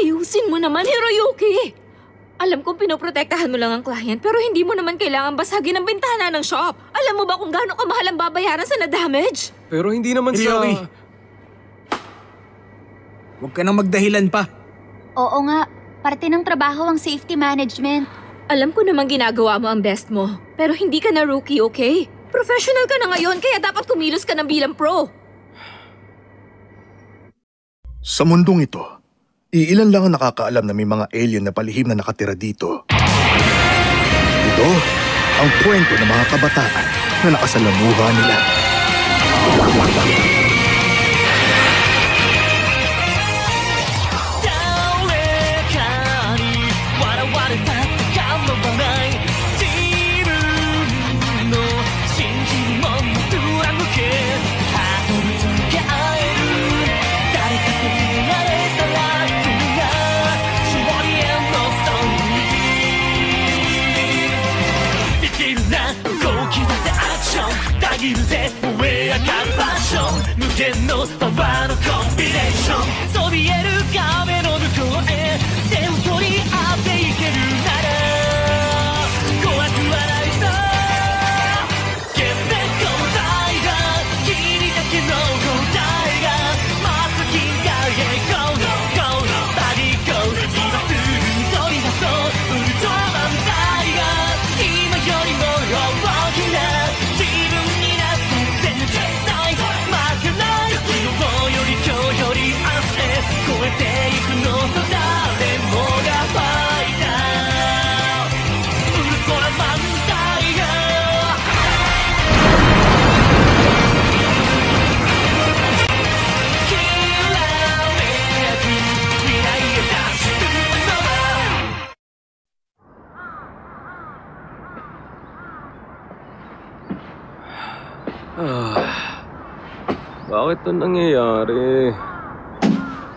Ayusin mo naman, Hiroyuki! Alam kong pinoprotektahan mo lang ang client pero hindi mo naman kailangan basagin ang bintana ng shop. Alam mo ba kung gaano kamahal ang babayaran sa na-damage? Pero hindi naman Hiroyuki! Huwag ka nang magdahilan pa. Oo nga, parte ng trabaho ang safety management. Alam ko namang ginagawa mo ang best mo. Pero hindi ka na rookie, okay? Professional ka na ngayon kaya dapat kumilos ka na bilang pro. Sa mundong ito, iilan lang ang nakakaalam na may mga alien na palihim na nakatira dito. Ito ang kwento ng mga kabataan na nakasalamuha nila. Bakit ito nangyayari?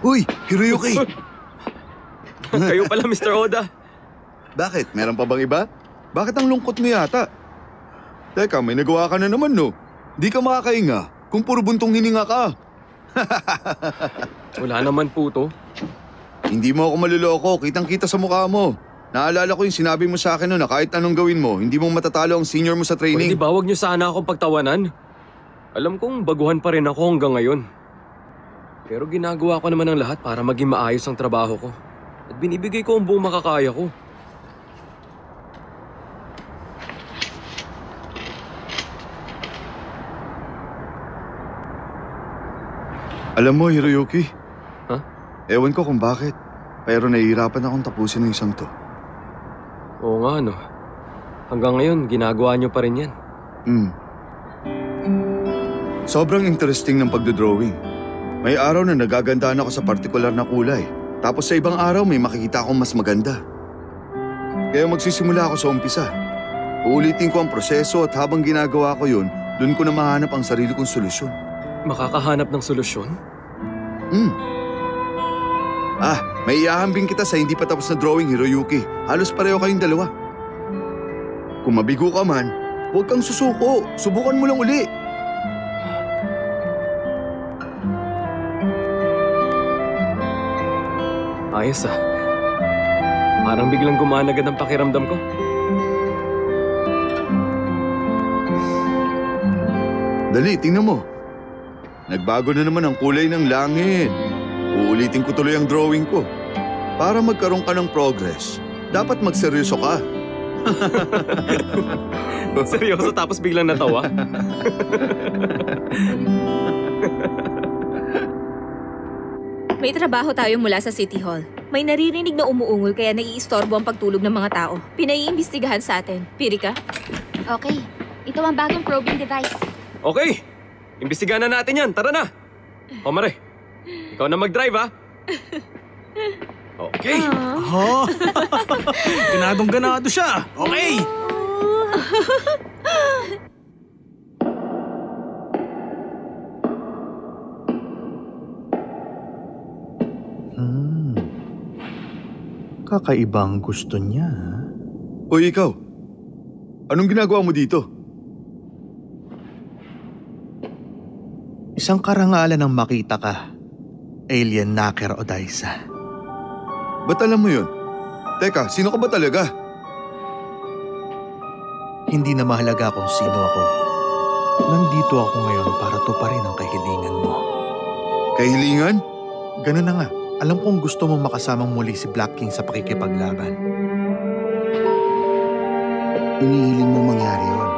Uy, Hiroyuki! Kayo pala, Mr. Oda. Bakit? Meron pa bang iba? Bakit ang lungkot mo yata? Teka, may nagawa ka na naman, no? Di ka makakainga kung puro buntong hininga ka. Wala naman po to. Hindi mo ako maluloko, kitang-kita sa mukha mo. Naalala ko yung sinabi mo sa akin no na kahit anong gawin mo, hindi mong matatalo ang senior mo sa training. Pwede ba wag niyo sana akong pagtawanan? Alam kong baguhan pa rin ako hanggang ngayon. Pero ginagawa ko naman ang lahat para maging maayos ang trabaho ko. At binibigay ko ang buong makakaya ko. Alam mo, Hiroyuki? Ha? Ewan ko kung bakit. Pero nahihirapan akong tapusin ng isang to. Oo nga, no. Hanggang ngayon, ginagawa niyo pa rin yan. Sobrang interesting ng pagdodrawing. May araw na nagagandahan ako sa partikular na kulay. Tapos sa ibang araw may makikita akong mas maganda. Kaya magsisimula ako sa umpisa. Uulitin ko ang proseso at habang ginagawa ko yun, dun ko na mahanap ang sarili kong solusyon. Makakahanap ng solusyon? May iahambing kita sa hindi pa tapos na drawing, Hiroyuki. Halos pareho kayong dalawa. Kung mabigo ka man, huwag kang susuko. Subukan mo lang uli. Ayos ah. Parang biglang gumana agad ang pakiramdam ko. Dali, tingnan mo. Nagbago na naman ang kulay ng langit. Uulitin ko tuloy ang drawing ko. Para magkaroon ka ng progress, dapat magseryoso ka. Seryoso tapos biglang natawa? May trabaho tayo mula sa City Hall. May naririnig na umuungol kaya naiistorbo ang pagtulog ng mga tao. Pinaiimbestigahan sa atin. Piri ka? Okay, ito ang bagong probing device. Okay! Imbestigahan na natin yan. Tara na! Mare, ikaw na mag-drive ha? Okay. Oh, ganadong-ganado siya. Okay. Kakaibang gusto niya. Uy, ikaw. Anong ginagawa mo dito? Isang karangalan ang makita ka, Alien Naker Odaisa. Ba't alam mo yun? Teka, sino ka ba talaga? Hindi na mahalaga kung sino ako. Nandito ako ngayon para tuparin ang kahilingan mo. Kahilingan? Ganun na nga. Alam kong gusto mong makasamang muli si Black King sa pakikipaglaban. Inihiling mo mangyari yun.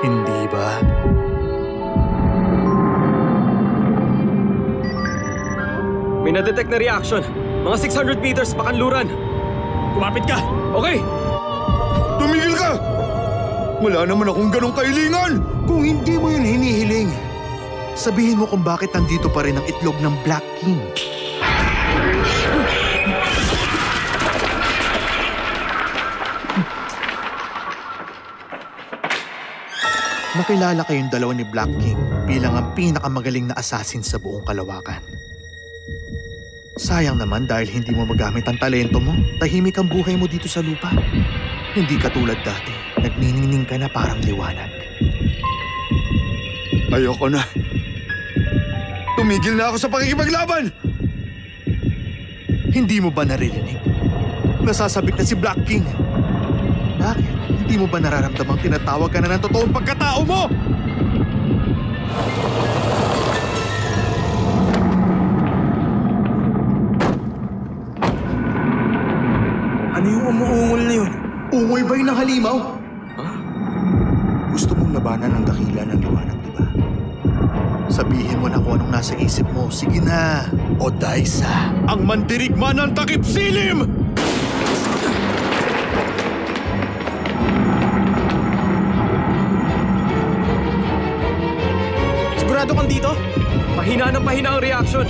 Hindi ba? May na-detect na reaction. Mga 600 meters pakanluran. Kumapit ka! Okay! Tumigil ka! Wala naman akong ganong kahilingan! Kung hindi mo yun hinihiling, sabihin mo kung bakit nandito pa rin ang itlog ng Black King. Nakilala kayong dalawa ni Black King bilang ang pinakamagaling na assassin sa buong kalawakan. Sayang naman dahil hindi mo magamit ang talento mo, tahimik ang buhay mo dito sa lupa. Hindi katulad dati, nagniningning ka na parang liwanag. Ayoko na. Tumigil na ako sa pakikipaglaban! Hindi mo ba naririnig? Nasasabik na si Black King. Bakit? Hindi mo ba nararamdamang tinatawag ka na ng totoong pagkatao mo? Ano yung umuungol na yun? Ungol ba yun ng halimaw? Gusto mong labanan ang dakila ng liwanag, di ba? Sabihin mo na kung anong nasa isip mo. Sige na, Odaisa. Ang mandirigma ng takip silim! Sigurado kang dito? Pahina ng pahina ang reaction.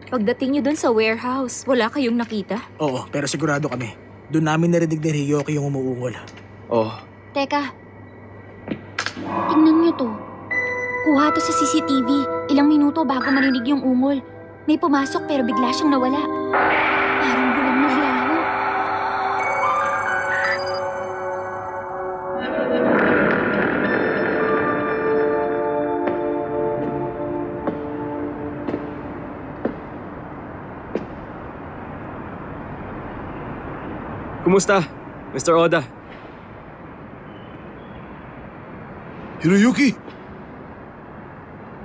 Pagdating niyo dun sa warehouse, wala kayong nakita? Oo, pero sigurado kami. Doon namin narinig ni Ryoki yung umuungol. Oh, Teka. Tingnan niyo to. Kuha to sa CCTV. Ilang minuto bago marinig yung ungol. May pumasok pero bigla siyang nawala. Parang bulang na laho. kumusta, Mr. Oda? Hiroyuki!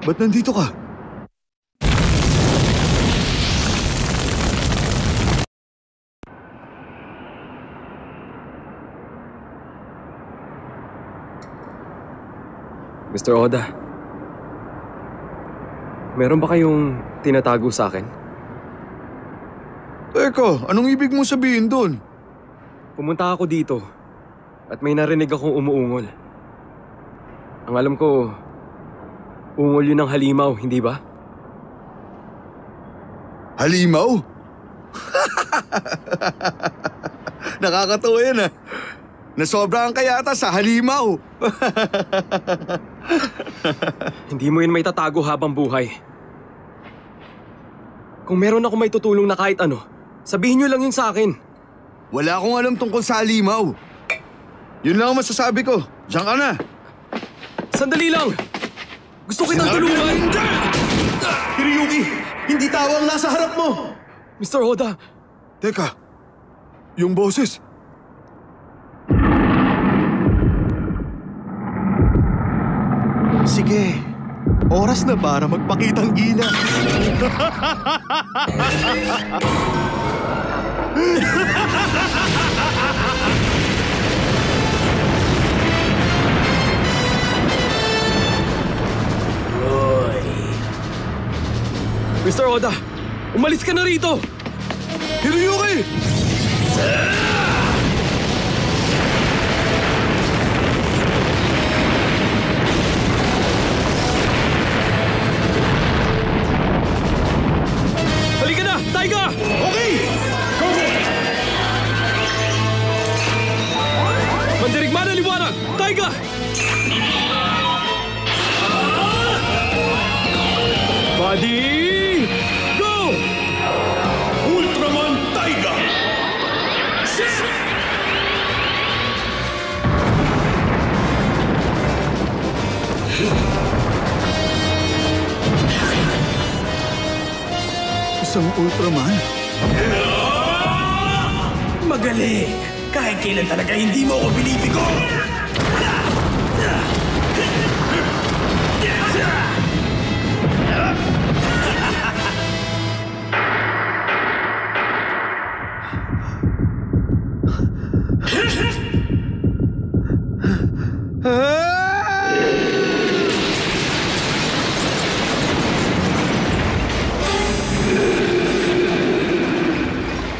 Ba't nandito ka? Mr. Oda, meron ba kayong tinatago sa akin? Teka, anong ibig mong sabihin doon? Pumunta ako dito at may narinig akong umuungol. Ang alam ko, ungol yun ng halimaw, hindi ba? Halimaw? Nakakatawa yan ah. Nasobrahan ka yata sa halimaw. Hindi mo yun may tatago habang buhay. Kung meron ako may tutulong na kahit ano, sabihin nyo lang yun sa akin. Wala akong alam tungkol sa halimaw. Yun lang ang masasabi ko. Diyan ka na. Sandali lang! Gusto kitang tulungan! Hiroyuki! Hindi tawa ang nasa harap mo! Mr. Oda, Teka, yung boses. Sige, oras na para magpakitang gila. Mr. Oda, umalis ka na rito! Hiroyuki! Halika na! Taiga! Okay! Mandirigma na liwanag! Taiga! Buddy! Go! Ultraman Taiga! Isang Ultraman? Magaling! Kahit kailan talaga hindi mo ako binibigo!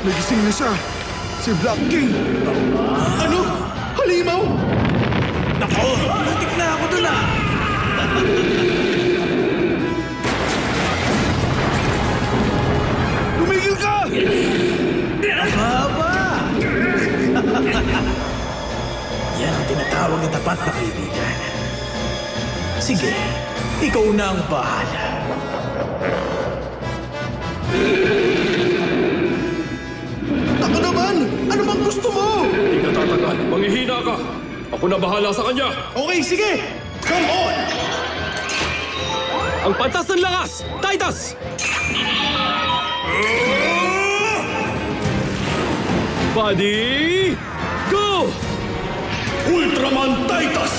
Nagising na siya! Si Black King! Ano? Halimaw? Nako! Natik na ako dun ah! Tumigil ka! Baba! Yan ang tinatawag na tapat na kaibigan. Sige, ikaw na ang bahala. Ako naman! Ano bang gusto mo? Hindi ka tatagal. Manghihina ka. Ako na bahala sa kanya. Okay, sige! Come on! Ang pantas ng lakas! Titus! Buddy! Go! Ultraman Titus!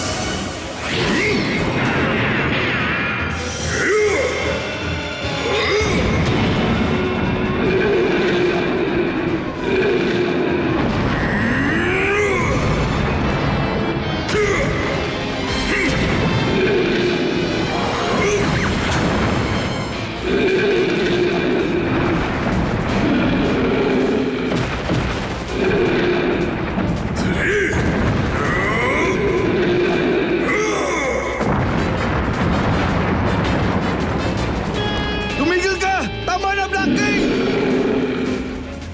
Tumigil ka! Tama na, Black King!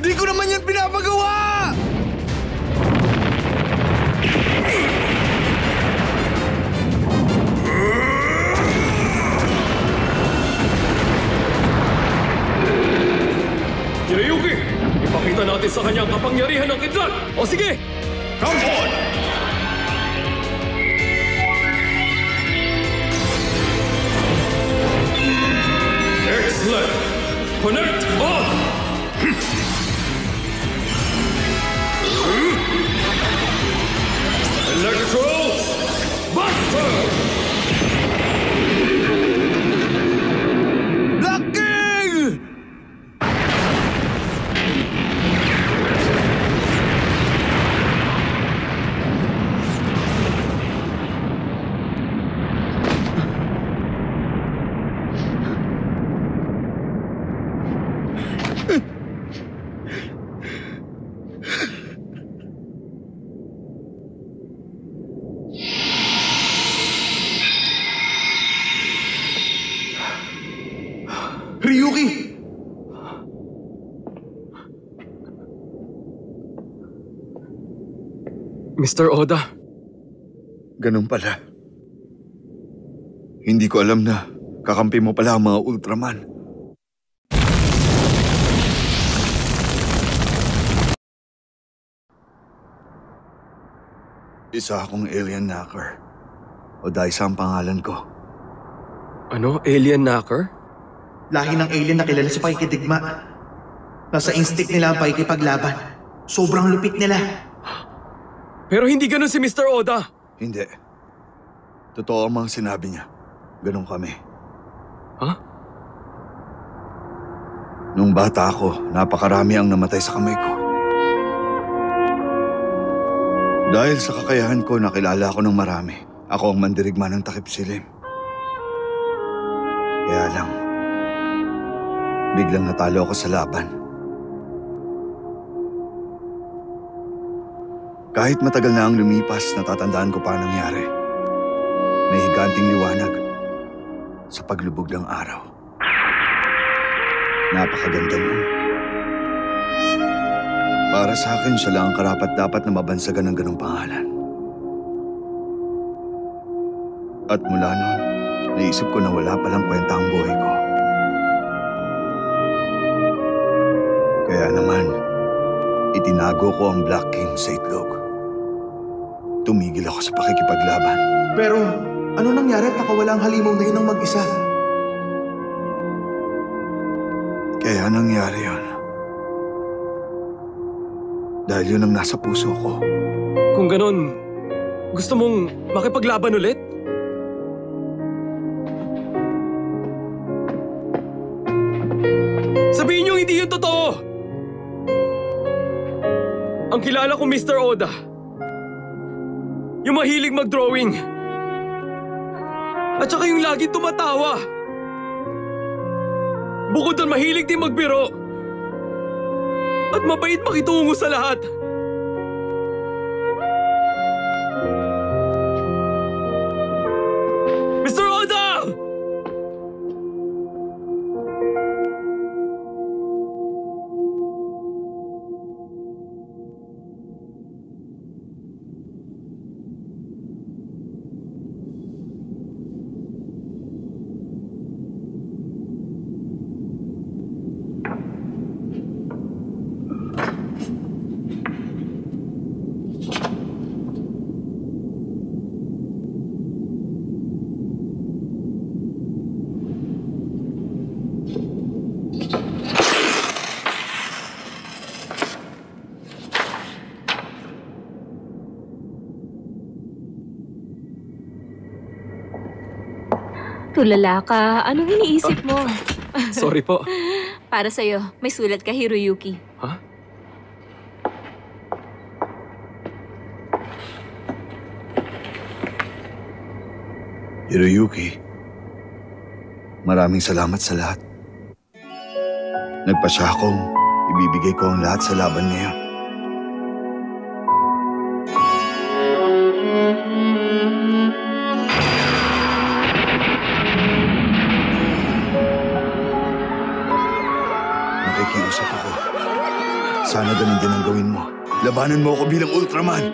Di ko naman yan pinapagawa! Kirayuki! Ipakita natin sa kanya ang kapangyarihan ng kidlat! O sige! Come on! Excellent! Connect on! Electro Buster! Black King! Ryuki! Mr. Oda, Ganun pala. Hindi ko alam na kakampi mo pala ang mga Ultraman. Isa akong alien knocker. Odaisa ang pangalan ko. ano? Alien knocker? Lahi ng alien na kilala sa pakikidigma. Nasa instinct nila ang pakikipaglaban. Sobrang lupit nila. Pero hindi ganun si Mr. Oda. Hindi. Totoo ang mga sinabi niya. Ganun kami. Ha? Nung bata ako, napakarami ang namatay sa kamay ko. Dahil sa kakayahan ko, nakilala ko ng marami. Ako ang mandirigma ng takip silim. Kaya lang, biglang natalo ako sa laban. Kahit matagal na ang lumipas, natatandaan ko pa ang nangyari. May higanting liwanag sa paglubog ng araw. Napakaganda nun. Para sa akin, siya lang ang karapat-dapat na mabansagan ng ganong pangalan. At mula nun, naisip ko na wala palang kwenta ang buhay ko. Kaya naman, itinago ko ang Black King sa itlog. Tumigil ako sa pakikipaglaban. Pero, ano nangyari at nakawala ang halimaw na yun ng mag-isa? Kaya nangyari yun. Dahil yun ang nasa puso ko. Kung ganon, gusto mong makipaglaban ulit? Sabihin niyo hindi yun totoo! Ang kilala ko Mr. Oda. Yung mahilig mag-drawing. At saka yung lagi tumatawa. Bukod doon mahilig din magbiro. At mabait makitungo sa lahat. Mr. Oda! Tulala ka. Anong iniisip mo? Sorry po. Para sa'yo, may sulat ka, Hiroyuki. Ha? Hiroyuki, maraming salamat sa lahat. Nagpasya akong ibibigay ko ang lahat sa laban ngayon. Nakikiusap ako. Sana ganun din ang gawin mo. Labanan mo ako bilang Ultraman.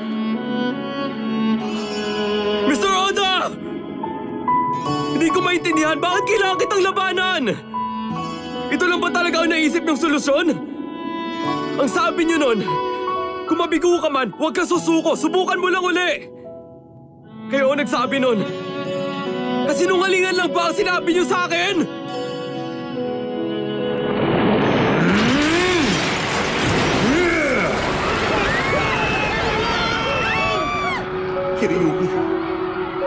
Mr. Oda! Hindi ko maintindihan bakit kailangan kitang labanan! Ito lang ba talaga ang naisip niyong solusyon? Ang sabi niyo nun, kung mabigo ka man, huwag ka susuko, subukan mo lang uli! Kayo ang nagsabi nun. Kasinungalingan lang ba ang sinabi niyo sa akin? Hiroyuki,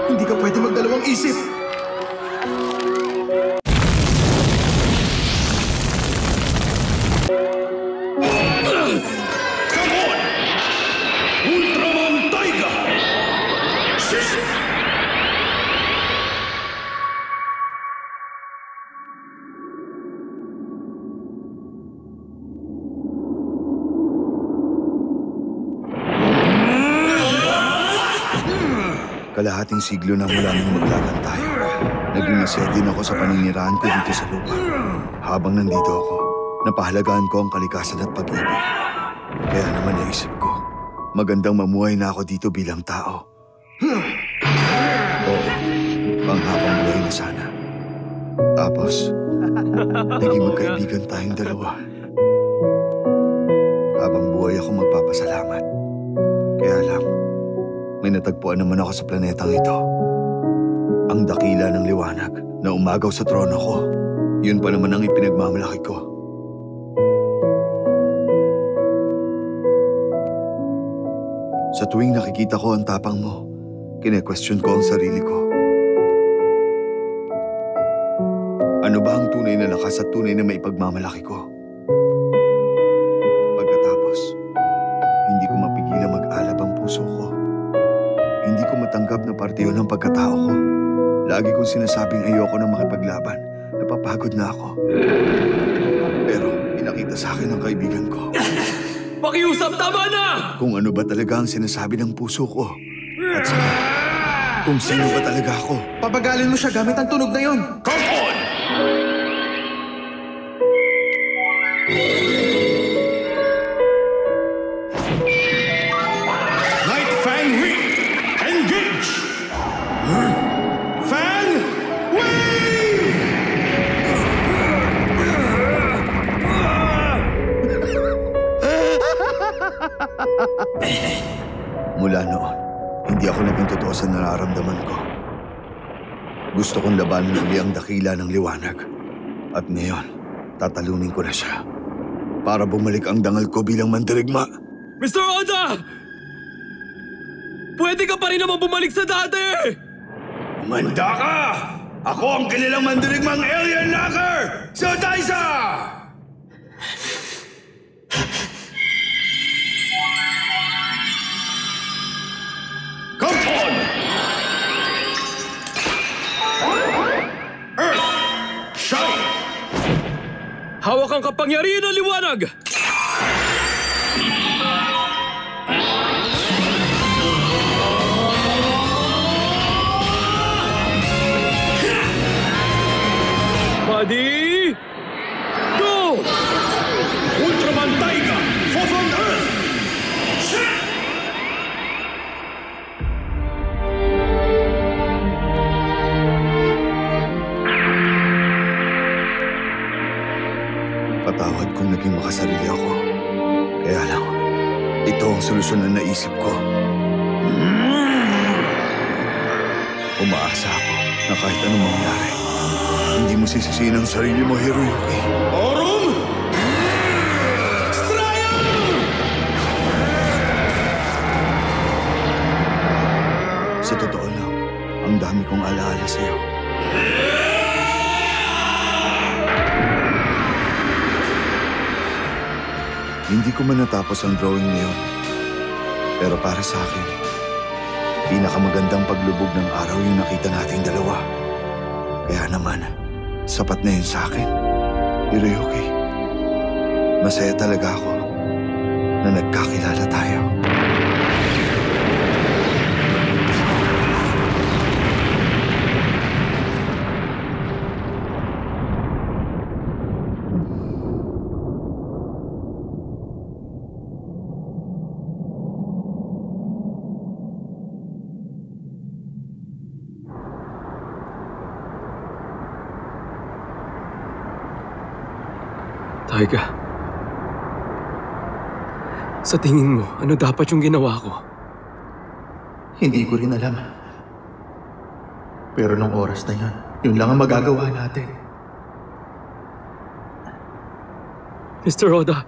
hindi ka pwede magdalawang isip. Ultraman Taiga! Kalahating siglo na mula nung maglaban tayo. Naging masaya din ako sa paninirahan ko dito sa lupa. Habang nandito ako, napahalagaan ko ang kalikasan at pag-ibig. Kaya naman naisip ko, magandang mamuhay na ako dito bilang tao. Oo, panghabang buhay na sana. Tapos, naging magkaibigan tayong dalawa. Habang buhay ako magpapasalamat. Kaya lang, may natagpuan naman ako sa planetang ito. Ang dakila ng liwanag na umagaw sa trono ko. Yun pa naman ang ipinagmamalaki ko. Sa tuwing nakikita ko ang tapang mo, kine-question ko ang sarili ko. Ano ba ang tunay na lakas at tunay na maipagmamalaki ko? Pagkatapos, hindi ko mapigilang mag-alab ang puso ko. Hindi ko matanggap na parte yun ng pagkatao ko. Lagi kong sinasabing ayoko na makipaglaban. Napapagod na ako. Pero pinakita sa akin ng kaibigan ko. Pakiusap, tama na! Kung ano ba talaga ang sinasabi ng puso ko. At saka, kung sino ba talaga ako. Papagalin mo siya gamit ang tunog na yun. Come on! Night Fan Wing! Engage! Fan Wing! Mula noon, hindi ako naging totoo sa nararamdaman ko. Gusto kong labanan uli ang dakila ng liwanag. At ngayon, Tatalunin ko na siya para bumalik ang dangal ko bilang mandirigma. Mr. Oda! Pwede ka pa rin naman bumalik sa dati! Manda ka! Ako ang kanilang mandirigmang alien knocker! Si Odaisa! Come on! Earth! Shine! Hawak ang kapangyarihan ng liwanag! Buddy! Go! Ultraman Taiga, Force on Earth! Patawad kung naging makasarili ako. Kaya lang, ito ang solusyon na naisip ko. Umaasa ako na kahit anong mangyari, hindi mo sisisihin ang sarili mo, Hiroyuki. Orum! Strium! Sa totoo lang, ang dami kong alaala sa'yo. Hindi ko man natapos ang drawing na yun. Pero para sa akin, pinakamagandang paglubog ng araw yung nakita nating dalawa. Kaya naman, sapat na yun sa akin. Hiroyuki, masaya talaga ako na nagkakilala tayo. Taiga, sa tingin mo, ano dapat yung ginawa ko? Hindi ko rin alam. Pero nung oras na yun, yun lang ang magagawa natin. Mr. Oda,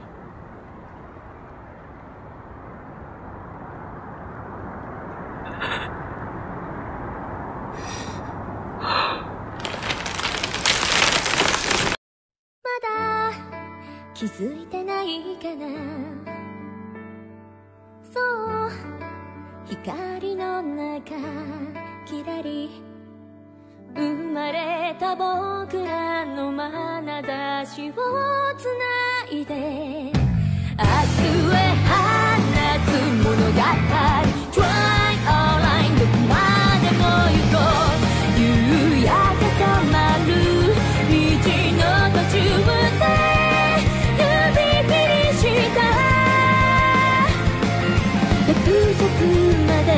約束まで